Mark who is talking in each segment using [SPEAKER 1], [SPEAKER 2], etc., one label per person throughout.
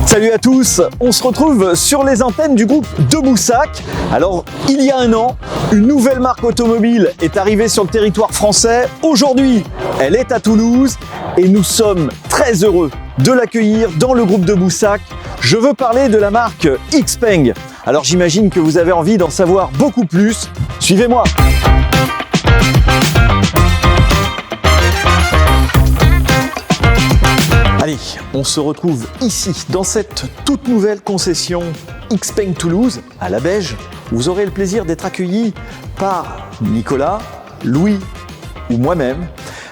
[SPEAKER 1] Salut à tous, on se retrouve sur les antennes du groupe de Boussac. Alors, il y a un an, une nouvelle marque automobile est arrivée sur le territoire français. Aujourd'hui, elle est à Toulouse et nous sommes très heureux de l'accueillir dans le groupe de Boussac. Je veux parler de la marque XPeng. Alors, j'imagine que vous avez envie d'en savoir beaucoup plus. Suivez-moi. Allez, on se retrouve ici, dans cette toute nouvelle concession XPeng Toulouse, à la Beige. Vous aurez le plaisir d'être accueillis par Nicolas, Louis ou moi-même.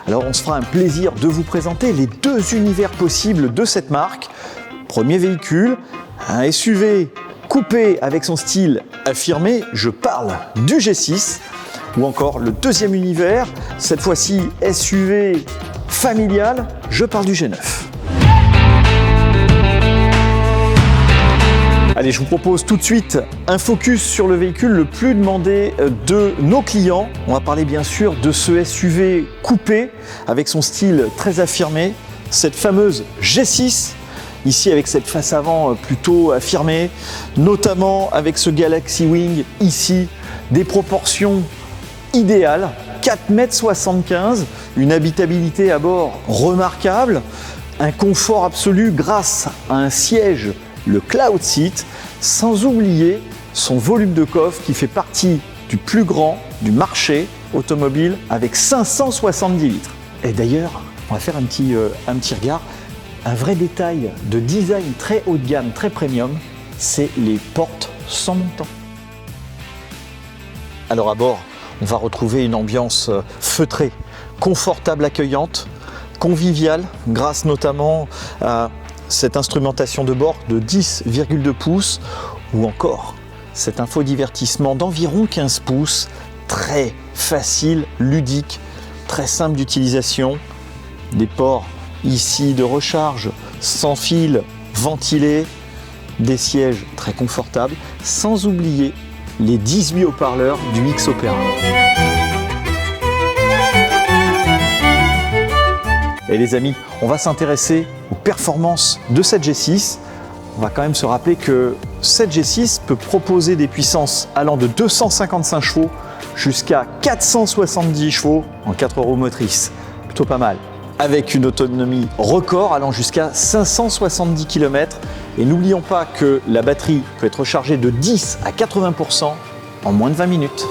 [SPEAKER 1] Alors, on se fera un plaisir de vous présenter les deux univers possibles de cette marque. Premier véhicule, un SUV coupé avec son style affirmé, je parle du G6. Ou encore le deuxième univers, cette fois-ci SUV familial, je parle du G9. Allez, je vous propose tout de suite un focus sur le véhicule le plus demandé de nos clients. On va parler bien sûr de ce SUV coupé avec son style très affirmé, cette fameuse G6, ici avec cette face avant plutôt affirmée, notamment avec ce Galaxy Wing ici, des proportions idéales, 4,75 m, une habitabilité à bord remarquable, un confort absolu grâce à un siège, le Cloud Seat, sans oublier son volume de coffre qui fait partie du plus grand du marché automobile avec 570 litres. Et d'ailleurs, on va faire un petit regard. Un vrai détail de design très haut de gamme, très premium, c'est les portes sans montant. Alors à bord, on va retrouver une ambiance feutrée, confortable, accueillante, conviviale, grâce notamment à cette instrumentation de bord de 10,2 pouces ou encore cet infodivertissement d'environ 15 pouces, très facile, ludique, très simple d'utilisation. Des ports ici de recharge sans fil, ventilés, des sièges très confortables, sans oublier les 18 haut-parleurs du X Opera. Et les amis, on va s'intéresser aux performances de cette G6. On va quand même se rappeler que cette G6 peut proposer des puissances allant de 255 chevaux jusqu'à 470 chevaux en 4 roues motrices. Plutôt pas mal. Avec une autonomie record allant jusqu'à 570 km. Et n'oublions pas que la batterie peut être rechargée de 10 à 80% en moins de 20 minutes.